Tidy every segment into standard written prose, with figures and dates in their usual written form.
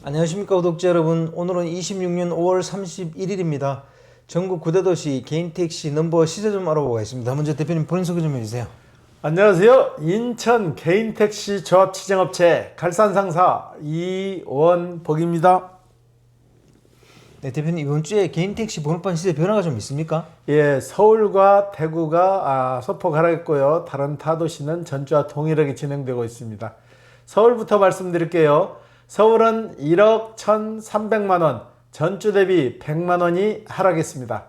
안녕하십니까 구독자 여러분. 오늘은 26년 5월 31일입니다. 전국 9대도시 개인택시 넘버 시세 좀 알아보겠습니다. 먼저 대표님 본인 소개 좀 해주세요. 안녕하세요. 인천 개인택시 조합 지정업체 갈산상사 이원복입니다. 네, 대표님 이번 주에 개인택시 번호판 시세 변화가 좀 있습니까? 예, 서울과 대구가 소폭 하락했고요. 다른 타도시는 전주와 동일하게 진행되고 있습니다. 서울부터 말씀드릴게요. 서울은 1억 1,300만원, 전주 대비 100만원이 하락했습니다.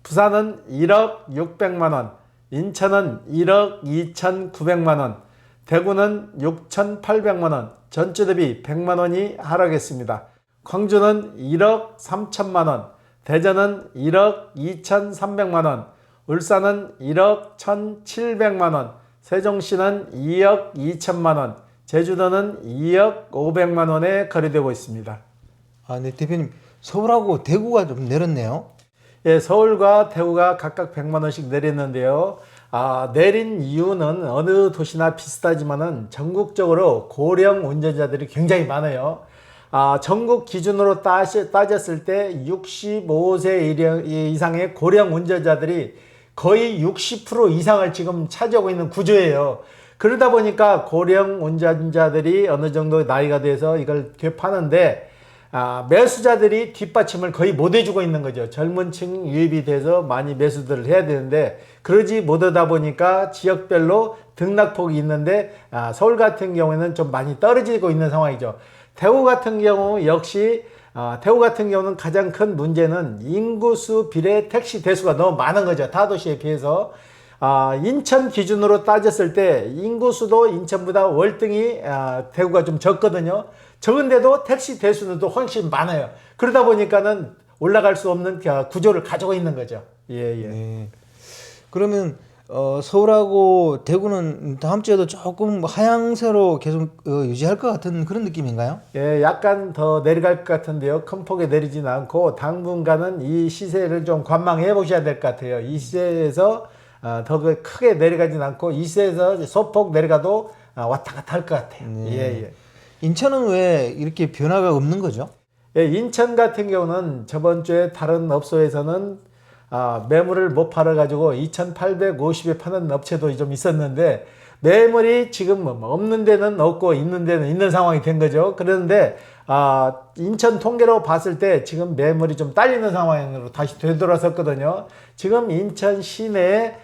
부산은 1억 600만원, 인천은 1억 2,900만원, 대구는 6,800만원, 전주 대비 100만원이 하락했습니다. 광주는 1억 3천만원, 대전은 1억 2,300만원, 울산은 1억 1,700만원, 세종시는 2억 2천만원, 제주도는 2억 500만원에 거래되고 있습니다. 네, 대표님 서울하고 대구가 좀 내렸네요. 예, 서울과 대구가 각각 100만원씩 내렸는데요. 내린 이유는 어느 도시나 비슷하지만은 전국적으로 고령 운전자들이 굉장히 많아요. 전국 기준으로 따졌을 때 65세 이상의 고령 운전자들이 거의 60% 이상을 지금 차지하고 있는 구조예요. 그러다 보니까 고령 운전자들이 어느 정도 나이가 돼서 이걸 파는데 매수자들이 뒷받침을 거의 못 해주고 있는 거죠. 젊은 층 유입이 돼서 많이 매수들을 해야 되는데 그러지 못하다 보니까 지역별로 등락폭이 있는데 서울 같은 경우에는 좀 많이 떨어지고 있는 상황이죠. 대구 같은 경우 역시 대구 같은 경우는 가장 큰 문제는 인구수 비례 택시 대수가 너무 많은 거죠. 타 도시에 비해서. 인천 기준으로 따졌을 때 인구수도 인천보다 월등히 대구가 좀 적거든요. 적은데도 택시 대수는 또 훨씬 많아요. 그러다 보니까는 올라갈 수 없는 구조를 가지고 있는 거죠. 예. 네. 그러면 서울하고 대구는 다음 주에도 조금 하향세로 계속 유지할 것 같은 그런 느낌인가요? 예, 약간 더 내려갈 것 같은데요. 큰 폭에 내리지는 않고 당분간은 이 시세를 좀 관망해 보셔야 될 것 같아요. 이 시세에서 더 크게 내려가진 않고 이 시세에서 소폭 내려가도 왔다 갔다 할 것 같아요. 네. 예. 인천은 왜 이렇게 변화가 없는 거죠? 예, 인천 같은 경우는 저번 주에 다른 업소에서는 매물을 못 팔아가지고 2,850에 파는 업체도 좀 있었는데 매물이 지금 없는 데는 없고 있는 데는 있는 상황이 된 거죠. 그런데 인천 통계로 봤을 때 지금 매물이 좀 딸리는 상황으로 다시 되돌아섰거든요. 지금 인천 시내에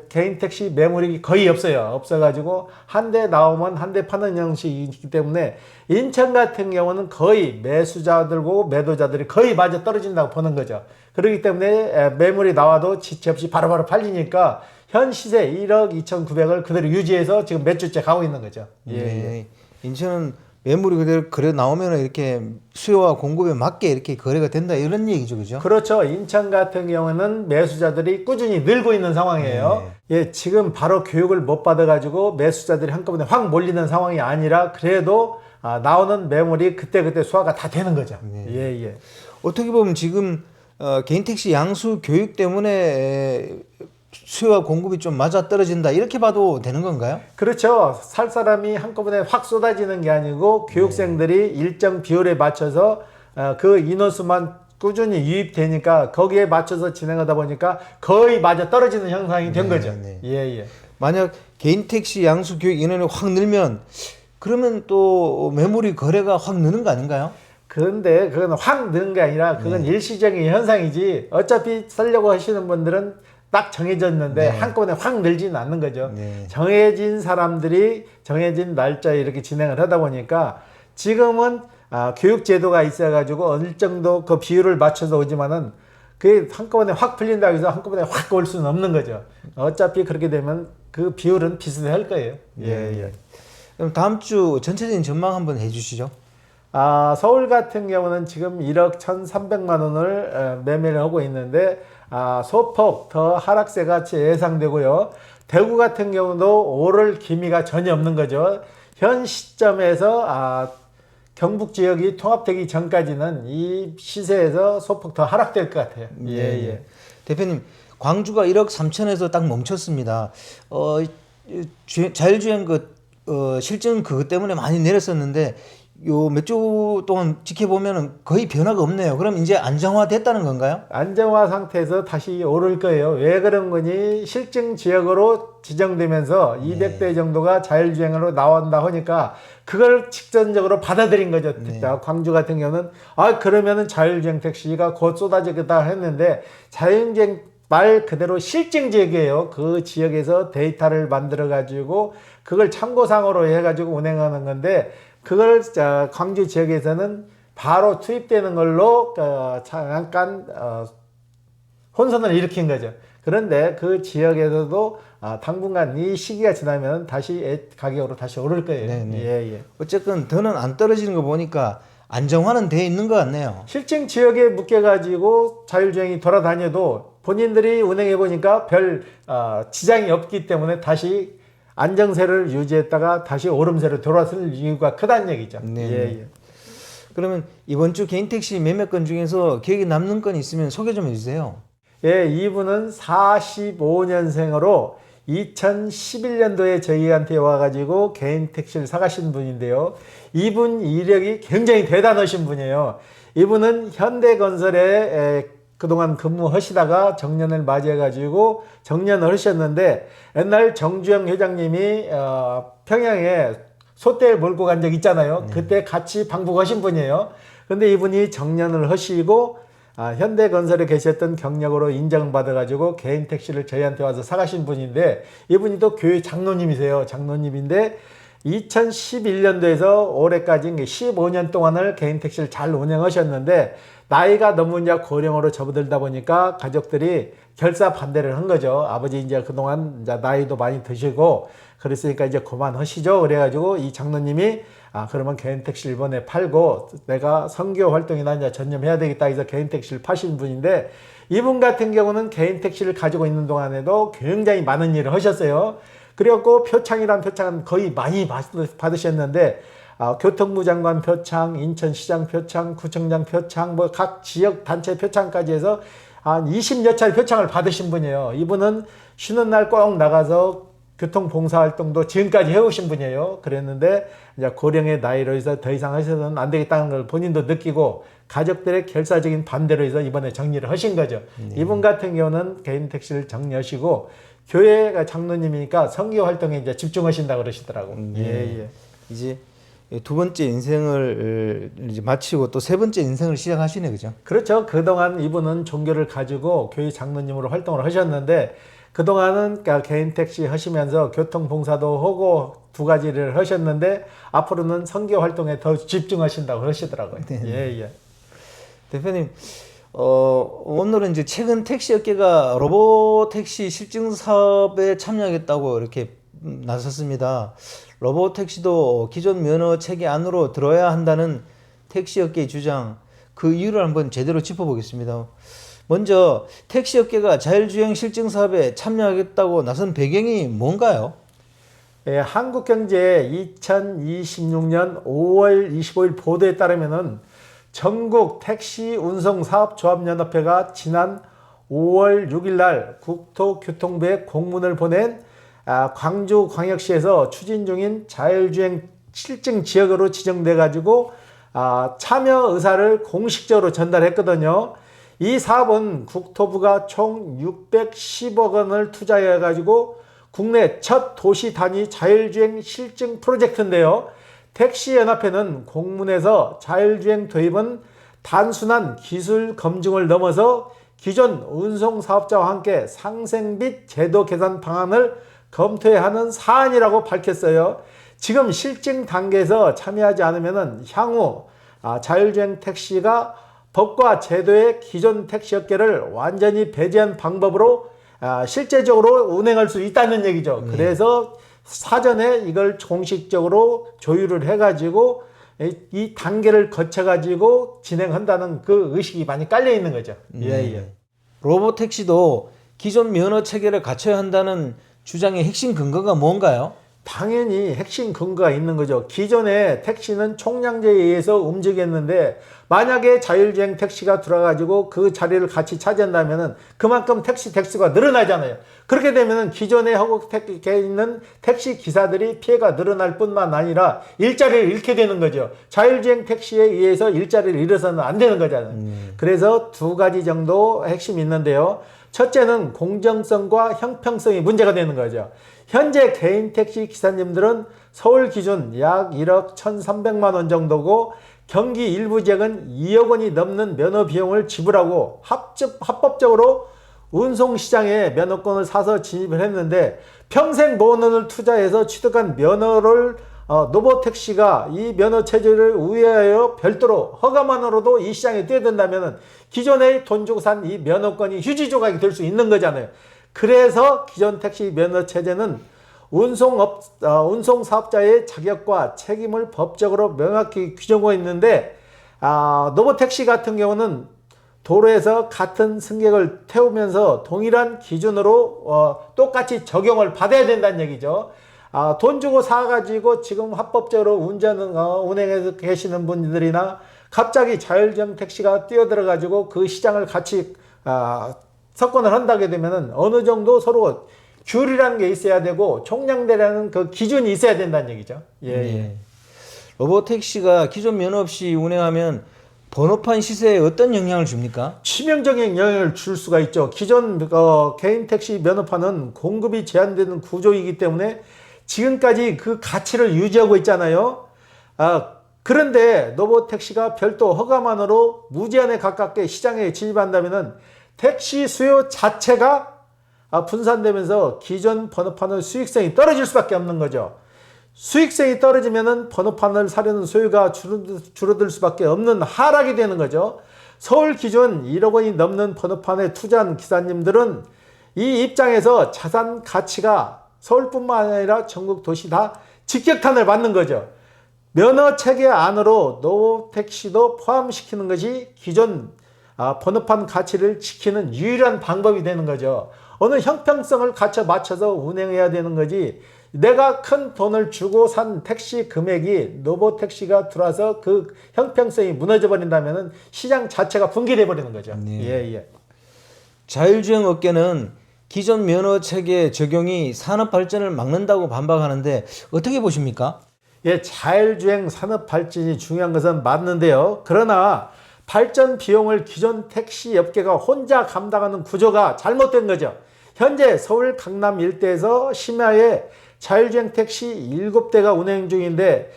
개인 택시 매물이 거의 없어가지고 한 대 나오면 한 대 파는 형식이기 때문에 인천 같은 경우는 거의 매수자들고 매도자들이 거의 맞아 떨어진다고 보는 거죠. 그렇기 때문에 매물이 나와도 지체 없이 바로바로 팔리니까 현 시세 1억 2,900을 그대로 유지해서 지금 몇 주째 가고 있는 거죠. 예. 인천은 매물이 그대로 거래 나오면 이렇게 수요와 공급에 맞게 이렇게 거래가 된다 이런 얘기죠, 그죠? 그렇죠. 인천 같은 경우는 매수자들이 꾸준히 늘고 있는 상황이에요. 예, 지금 바로 교육을 못 받아가지고 매수자들이 한꺼번에 확 몰리는 상황이 아니라 그래도 나오는 매물이 그때그때 소화가 다 되는 거죠. 예. 어떻게 보면 지금 개인 택시 양수 교육 때문에 수요와 공급이 좀 맞아 떨어진다 이렇게 봐도 되는 건가요? 그렇죠. 살 사람이 한꺼번에 확 쏟아지는 게 아니고 교육생들이 일정 비율에 맞춰서 그 인원수만 꾸준히 유입되니까 거기에 맞춰서 진행하다 보니까 거의 맞아 떨어지는 현상이 된 거죠. 예. 만약 개인 택시 양수 교육 인원이 확 늘면 그러면 또 매물이 거래가 확 느는 거 아닌가요? 그런데 그건 확 느는 게 아니라 그건 일시적인 현상이지 어차피 살려고 하시는 분들은 딱 정해졌는데 한꺼번에 확 늘지는 않는 거죠. 정해진 사람들이 정해진 날짜에 이렇게 진행을 하다 보니까 지금은 교육 제도가 있어가지고 어느 정도 그 비율을 맞춰서 오지만은 그게 한꺼번에 확 풀린다고 해서 한꺼번에 확 올 수는 없는 거죠. 어차피 그렇게 되면 그 비율은 비슷할 거예요. 예. 그럼 다음 주 전체적인 전망 한번 해주시죠. 서울 같은 경우는 지금 1억 1,300만 원을 매매를 하고 있는데 소폭 더 하락세가 예상되고요. 대구 같은 경우도 오를 기미가 전혀 없는 거죠. 현 시점에서 경북 지역이 통합되기 전까지는 이 시세에서 소폭 더 하락될 것 같아요. 예. 대표님, 광주가 1억 3천에서 딱 멈췄습니다. 자율주행 실증 그것 때문에 많이 내렸었는데 요 몇 주 동안 지켜보면은 거의 변화가 없네요. 그럼 이제 안정화됐다는 건가요? 안정화 상태에서 다시 오를 거예요. 왜 그런 거니? 실증 지역으로 지정되면서 200대 정도가 자율주행으로 나온다 하니까 그걸 직선적으로 받아들인 거죠. 자, 광주 같은 경우는 그러면은 자율주행 택시가 곧 쏟아지겠다 했는데 자율주행 말 그대로 실증 지역이에요. 그 지역에서 데이터를 만들어 가지고 그걸 참고상으로 해 가지고 운행하는 건데 그걸 광주 지역에서는 바로 투입되는 걸로 잠깐 혼선을 일으킨 거죠. 그런데 그 지역에서도 당분간 이 시기가 지나면 다시 가격으로 다시 오를 거예요. 예. 어쨌든 더는 안 떨어지는 거 보니까 안정화는 돼 있는 것 같네요. 실증 지역에 묶여가지고 자율주행이 돌아다녀도 본인들이 운행해 보니까 별 지장이 없기 때문에 다시 안정세를 유지했다가 다시 오름세로 돌아설 이유가 크다는 얘기죠. 예. 그러면 이번 주 개인 택시 몇몇 건 중에서 기억에 남는 건 있으면 소개 좀 해주세요. 예, 이분은 45년생으로 2011년도에 저희한테 와가지고 개인 택시를 사가신 분인데요. 이분 이력이 굉장히 대단하신 분이에요. 이분은 현대건설에 그동안 근무하시다가 정년을 맞이해가지고 정년을 하셨는데 옛날 정주영 회장님이 평양에 소떼 몰고 간 적 있잖아요. 그때 같이 방북하신 분이에요. 근데 이분이 정년을 하시고 현대건설에 계셨던 경력으로 인정받아가지고 개인 택시를 저희한테 와서 사가신 분인데 이분이 또 교회 장로님이세요. 장로님인데 2011년도에서 올해까지 15년 동안을 개인 택시를 잘 운영하셨는데 나이가 너무 이제 고령으로 접어들다 보니까 가족들이 결사 반대를 한 거죠. 아버지 이제 그동안 이제 나이도 많이 드시고 그랬으니까 이제 그만하시죠. 그래가지고 이 장로님이 그러면 개인 택시를 이번에 팔고 내가 선교 활동이나 이제 전념해야 되겠다 해서 개인 택시를 파신 분인데 이분 같은 경우는 개인 택시를 가지고 있는 동안에도 굉장히 많은 일을 하셨어요. 그래갖고 표창이란 표창은 거의 많이 받으셨는데 교통부 장관 표창, 인천시장 표창, 구청장 표창, 뭐 각 지역 단체 표창까지 해서 한 20여 차례 표창을 받으신 분이에요. 이분은 쉬는 날 꼭 나가서 교통봉사활동도 지금까지 해오신 분이에요. 그랬는데 이제 고령의 나이로 해서 더 이상 하셔서는 안 되겠다는 걸 본인도 느끼고 가족들의 결사적인 반대로 해서 이번에 정리를 하신 거죠. 이분 같은 경우는 개인 택시를 정리하시고 교회 장로님이니까 선교 활동에 이제 집중하신다고 그러시더라고. 예. 이제 두 번째 인생을 이제 마치고 또 세 번째 인생을 시작하시네, 그죠? 그렇죠. 그동안 이분은 종교를 가지고 교회 장로님으로 활동을 하셨는데 그동안은 개인 택시 하시면서 교통봉사도 하고 두 가지를 하셨는데 앞으로는 선교 활동에 더 집중하신다고 그러시더라고요. 예. 대표님, 오늘은 이제 최근 택시 업계가 로봇 택시 실증 사업에 참여하겠다고 이렇게 나섰습니다. 로봇 택시도 기존 면허 체계 안으로 들어야 한다는 택시 업계의 주장, 그 이유를 한번 제대로 짚어보겠습니다. 먼저 택시 업계가 자율주행 실증 사업에 참여하겠다고 나선 배경이 뭔가요? 예, 한국경제 2026년 5월 25일 보도에 따르면은 전국 택시 운송 사업조합연합회가 지난 5월 6일 날 국토교통부에 공문을 보낸 광주광역시에서 추진 중인 자율주행 실증 지역으로 지정돼 가지고 참여 의사를 공식적으로 전달했거든요. 이 사업은 국토부가 총 610억 원을 투자해 가지고 국내 첫 도시 단위 자율주행 실증 프로젝트인데요. 택시연합회는 공문에서 자율주행 도입은 단순한 기술 검증을 넘어서 기존 운송사업자와 함께 상생 및 제도 개선 방안을 검토해야 하는 사안이라고 밝혔어요. 지금 실증 단계에서 참여하지 않으면 향후 자율주행 택시가 법과 제도의 기존 택시업계를 완전히 배제한 방법으로 실제적으로 운행할 수 있다는 얘기죠. 그래서 사전에 이걸 공식적으로 조율을 해가지고 이 단계를 거쳐가지고 진행한다는 그 의식이 많이 깔려 있는 거죠. 예. 로봇 택시도 기존 면허 체계를 갖춰야 한다는 주장의 핵심 근거가 뭔가요? 당연히 핵심 근거가 있는 거죠. 기존에 택시는 총량제에 의해서 움직였는데 만약에 자율주행 택시가 들어가지고 그 자리를 같이 차지한다면은 그만큼 택시 대수가 늘어나잖아요. 그렇게 되면은 기존에 하고 있는 택시 기사들이 피해가 늘어날 뿐만 아니라 일자리를 잃게 되는 거죠. 자율주행 택시에 의해서 일자리를 잃어서는 안 되는 거잖아요. 그래서 두 가지 정도 핵심이 있는데요. 첫째는 공정성과 형평성이 문제가 되는 거죠. 현재 개인 택시 기사님들은 서울 기준 약 1억 1,300만 원 정도고 경기 일부 지역은 2억 원이 넘는 면허 비용을 지불하고 합법적으로 운송시장에 면허권을 사서 진입을 했는데 평생 모은 원을 투자해서 취득한 면허를 노보택시가 이 면허 체제를 우회하여 별도로 허가만으로도 이 시장에 뛰어든다면 기존에 돈 주고 산 이 면허권이 휴지 조각이 될 수 있는 거잖아요. 그래서 기존 택시 면허 체제는 운송사업자의 자격과 책임을 법적으로 명확히 규정하고 있는데 노보택시 같은 경우는 도로에서 같은 승객을 태우면서 동일한 기준으로 똑같이 적용을 받아야 된다는 얘기죠. 돈 주고 사가지고 지금 합법적으로 운행해서 계시는 분들이나 갑자기 자율주행 택시가 뛰어들어가지고 그 시장을 같이 석권을 한다게 되면은 어느 정도 서로 규율이라는 게 있어야 되고 총량대라는 그 기준이 있어야 된다는 얘기죠. 예. 로보택시가 기존 면허 없이 운행하면 번호판 시세에 어떤 영향을 줍니까? 치명적인 영향을 줄 수가 있죠. 기존 개인 택시 면허판은 공급이 제한되는 구조이기 때문에 지금까지 그 가치를 유지하고 있잖아요. 그런데 노보택시가 별도 허가만으로 무제한에 가깝게 시장에 진입한다면은 택시 수요 자체가 분산되면서 기존 번호판의 수익성이 떨어질 수밖에 없는 거죠. 수익성이 떨어지면은 번호판을 사려는 소유가 줄어들 수밖에 없는 하락이 되는 거죠. 서울 기준 1억 원이 넘는 번호판에 투자한 기사님들은 이 입장에서 자산 가치가 서울뿐만 아니라 전국 도시 다 직격탄을 맞는 거죠. 면허 체계 안으로 노보택시도 포함시키는 것이 기존 번호판 가치를 지키는 유일한 방법이 되는 거죠. 어느 형평성을 맞춰서 운행해야 되는 거지, 내가 큰 돈을 주고 산 택시 금액이 노보택시가 들어와서 그 형평성이 무너져 버린다면 시장 자체가 붕괴돼 버리는 거죠. 예. 자율주행 업계는 기존 면허 체계 적용이 산업 발전을 막는다고 반박하는데 어떻게 보십니까? 예, 자율주행 산업 발전이 중요한 것은 맞는데요. 그러나 발전 비용을 기존 택시 업계가 혼자 감당하는 구조가 잘못된 거죠. 현재 서울 강남 일대에서 심야에 자율주행 택시 7대가 운행 중인데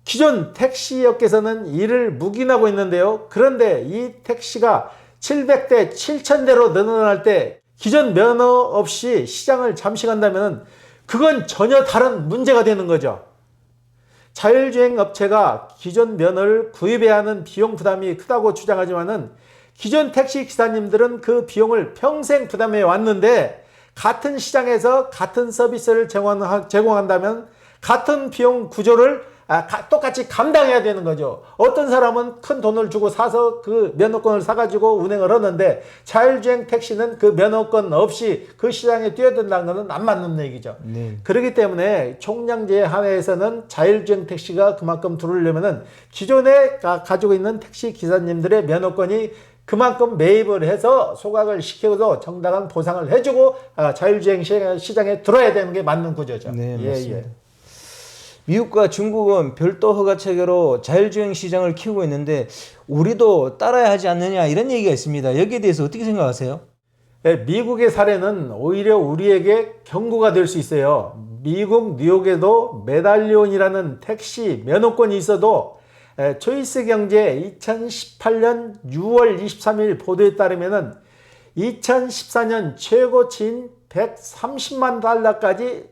기존 택시 업계에서는 이를 묵인하고 있는데요. 그런데 이 택시가 700대, 7000대로 늘어날 때 기존 면허 없이 시장을 잠시 간다면 그건 전혀 다른 문제가 되는 거죠. 자율주행 업체가 기존 면허를 구입해야 하는 비용 부담이 크다고 주장하지만은 기존 택시 기사님들은 그 비용을 평생 부담해 왔는데 같은 시장에서 같은 서비스를 제공한다면 같은 비용 구조를 똑같이 감당해야 되는 거죠. 어떤 사람은 큰 돈을 주고 사서 그 면허권을 사가지고 운행을 하는데 자율주행 택시는 그 면허권 없이 그 시장에 뛰어든다는 것은 안 맞는 얘기죠. 그렇기 때문에 총량제 하에서는 자율주행 택시가 그만큼 들어오려면은 기존에 가지고 있는 택시 기사님들의 면허권이 그만큼 매입을 해서 소각을 시켜서 정당한 보상을 해주고 자율주행 시장에 들어야 되는 게 맞는 구조죠. 네, 맞습니다. 미국과 중국은 별도 허가 체계로 자율주행 시장을 키우고 있는데 우리도 따라야 하지 않느냐 이런 얘기가 있습니다. 여기에 대해서 어떻게 생각하세요? 네, 미국의 사례는 오히려 우리에게 경고가 될 수 있어요. 미국 뉴욕에도 메달리온이라는 택시 면허권이 있어도 초이스 경제 2018년 6월 23일 보도에 따르면은 2014년 최고치인 130만 달러까지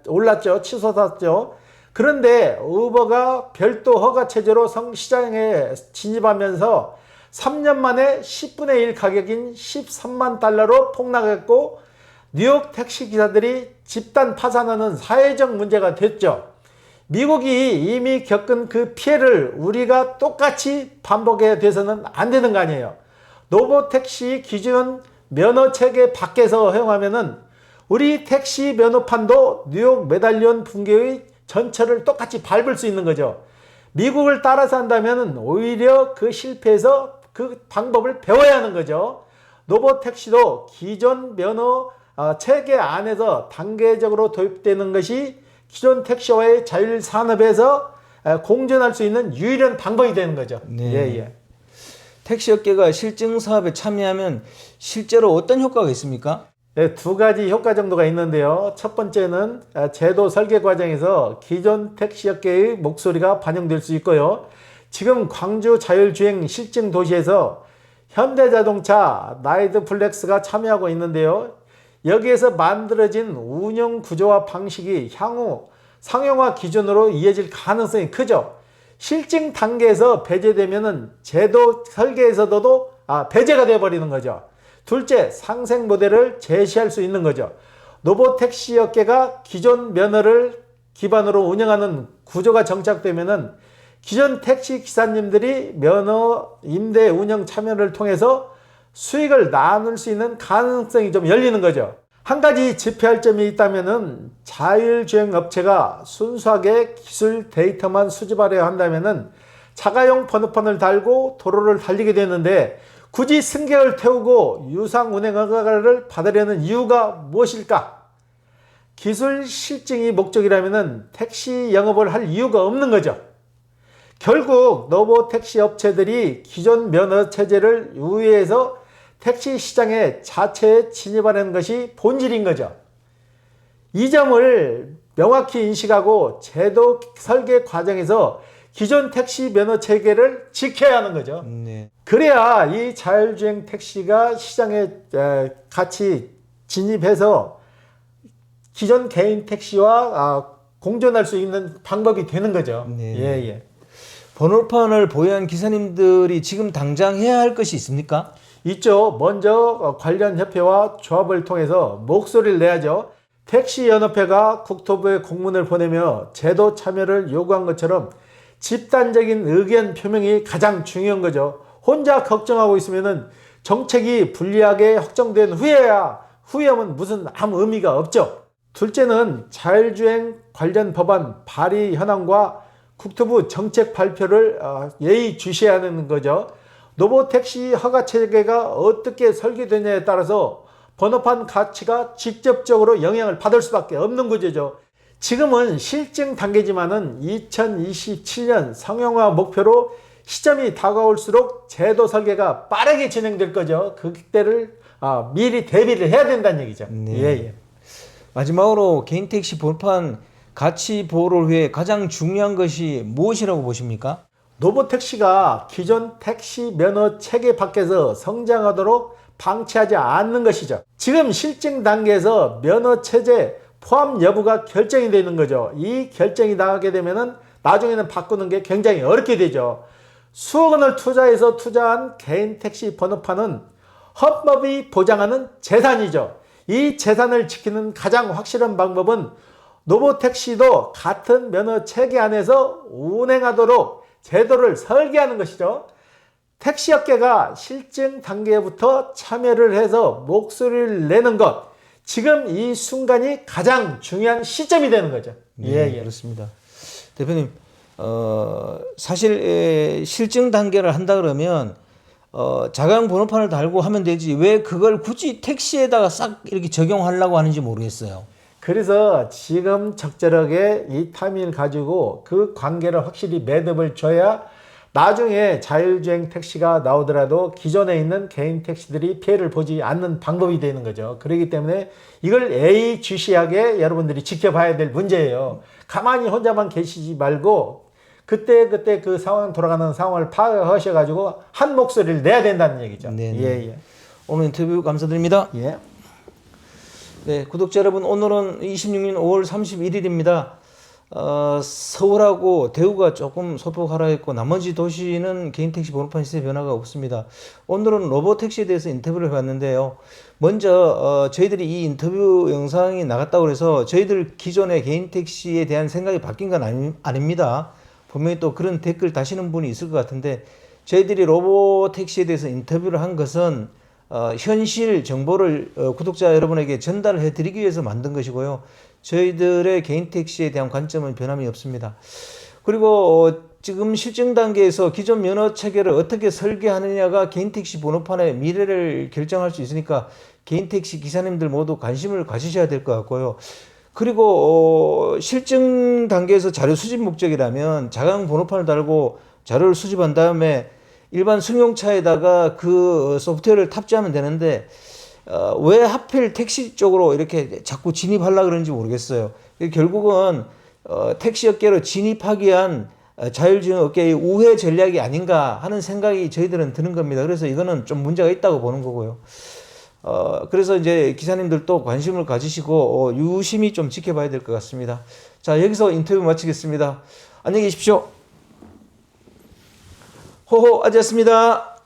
올랐죠. 치솟았죠. 그런데 우버가 별도 허가 체제로 시장에 진입하면서 3년 만에 10분의 1 가격인 13만 달러로 폭락했고 뉴욕 택시 기사들이 집단 파산하는 사회적 문제가 됐죠. 미국이 이미 겪은 그 피해를 우리가 똑같이 반복해야 돼서는 안 되는 거 아니에요. 노보택시 기준 면허 체계 밖에서 허용하면은 우리 택시 면허판도 뉴욕 메달리온 붕괴의 전철을 똑같이 밟을 수 있는 거죠. 미국을 따라서 한다면 오히려 그 실패에서 그 방법을 배워야 하는 거죠. 로보택시도 기존 면허 체계 안에서 단계적으로 도입되는 것이 기존 택시와의 자율산업에서 공존할 수 있는 유일한 방법이 되는 거죠. 네. 예. 택시 업계가 실증 사업에 참여하면 실제로 어떤 효과가 있습니까? 네, 두 가지 효과 정도가 있는데요. 첫 번째는 제도 설계 과정에서 기존 택시업계의 목소리가 반영될 수 있고요. 지금 광주 자율주행 실증 도시에서 현대자동차, 나이드플렉스가 참여하고 있는데요. 여기에서 만들어진 운영 구조와 방식이 향후 상용화 기준으로 이어질 가능성이 크죠. 실증 단계에서 배제되면은 제도 설계에서도 배제가 되어버리는 거죠. 둘째, 상생 모델을 제시할 수 있는 거죠. 로보택시 업계가 기존 면허를 기반으로 운영하는 구조가 정착되면은 기존 택시 기사님들이 면허 임대 운영 참여를 통해서 수익을 나눌 수 있는 가능성이 좀 열리는 거죠. 한 가지 짚어야 점이 있다면은 자율주행 업체가 순수하게 기술 데이터만 수집하려 한다면은 자가용 번호판을 달고 도로를 달리게 되는데 굳이 승객을 태우고 유상 운행 허가를 받으려는 이유가 무엇일까? 기술 실증이 목적이라면은 택시 영업을 할 이유가 없는 거죠. 결국 로보택시 업체들이 기존 면허 체제를 유예해서 택시 시장에 자체에 진입하는 것이 본질인 거죠. 이 점을 명확히 인식하고 제도 설계 과정에서 기존 택시 면허 체계를 지켜야 하는 거죠. 네. 그래야 이 자율주행 택시가 시장에 같이 진입해서 기존 개인 택시와 공존할 수 있는 방법이 되는 거죠. 네. 예. 번호판을 보유한 기사님들이 지금 당장 해야 할 것이 있습니까? 있죠. 먼저 관련 협회와 조합을 통해서 목소리를 내야죠. 택시연합회가 국토부에 공문을 보내며 제도 참여를 요구한 것처럼 집단적인 의견 표명이 가장 중요한 거죠. 혼자 걱정하고 있으면 정책이 불리하게 확정된 후에야 후회하면 무슨 아무 의미가 없죠. 둘째는 자율주행 관련 법안 발의 현황과 국토부 정책 발표를 예의주시해야 하는 거죠. 로보택시 허가 체계가 어떻게 설계되냐에 따라서 번호판 가치가 직접적으로 영향을 받을 수밖에 없는 구조죠. 지금은 실증 단계지만은 2027년 상용화 목표로 시점이 다가올수록 제도 설계가 빠르게 진행될 거죠. 그때를 미리 대비를 해야 된다는 얘기죠. 네. 예. 마지막으로 개인 택시 번호판 가치 보호를 위해 가장 중요한 것이 무엇이라고 보십니까? 로보택시가 기존 택시 면허 체계 밖에서 성장하도록 방치하지 않는 것이죠. 지금 실증 단계에서 면허 체제 포함 여부가 결정이 되는 거죠. 이 결정이 나가게 되면은 나중에는 바꾸는 게 굉장히 어렵게 되죠. 수억 원을 투자해서 투자한 개인 택시 번호판은 헌법이 보장하는 재산이죠. 이 재산을 지키는 가장 확실한 방법은 로보택시도 같은 면허 체계 안에서 운행하도록 제도를 설계하는 것이죠. 택시업계가 실증 단계부터 참여를 해서 목소리를 내는 것, 지금 이 순간이 가장 중요한 시점이 되는 거죠. 네, 그렇습니다. 대표님, 사실 실증 단계를 한다 그러면 자가용 번호판을 달고 하면 되지 왜 그걸 굳이 택시에다가 싹 이렇게 적용하려고 하는지 모르겠어요. 그래서 지금 적절하게 이 타이밍을 가지고 그 관계를 확실히 매듭을 줘야 나중에 자율주행 택시가 나오더라도 기존에 있는 개인 택시들이 피해를 보지 않는 방법이 되는 거죠. 그렇기 때문에 이걸 예의주시하게 여러분들이 지켜봐야 될 문제예요. 가만히 혼자만 계시지 말고 그때 그 상황 돌아가는 상황을 파악하셔가지고 한 목소리를 내야 된다는 얘기죠. 예. 오늘 인터뷰 감사드립니다. 예. 네, 구독자 여러분, 오늘은 26년 5월 31일입니다. 서울하고 대구가 조금 소폭 하락했고 나머지 도시는 개인 택시 번호판 시세 변화가 없습니다. 오늘은 로보택시에 대해서 인터뷰를 해봤는데요. 먼저 저희들이 이 인터뷰 영상이 나갔다고 해서 저희들 기존의 개인 택시에 대한 생각이 바뀐 건 아닙니다. 분명히 또 그런 댓글 다시는 분이 있을 것 같은데 저희들이 로보택시에 대해서 인터뷰를 한 것은 현실 정보를 구독자 여러분에게 전달해 드리기 위해서 만든 것이고요. 저희들의 개인 택시에 대한 관점은 변함이 없습니다. 그리고 지금 실증 단계에서 기존 면허 체계를 어떻게 설계하느냐가 개인 택시 번호판의 미래를 결정할 수 있으니까 개인 택시 기사님들 모두 관심을 가지셔야 될 것 같고요. 그리고 실증 단계에서 자료 수집 목적이라면 자강 번호판을 달고 자료를 수집한 다음에 일반 승용차에다가 그 소프트웨어를 탑재하면 되는데 왜 하필 택시 쪽으로 이렇게 자꾸 진입하려고 그러는지 모르겠어요. 결국은 택시 업계로 진입하기 위한 자율주행 업계의 우회 전략이 아닌가 하는 생각이 저희들은 드는 겁니다. 그래서 이거는 좀 문제가 있다고 보는 거고요. 그래서 이제 기사님들도 관심을 가지시고 유심히 좀 지켜봐야 될 것 같습니다. 자, 여기서 인터뷰 마치겠습니다. 안녕히 계십시오. 호호 아지였습니다.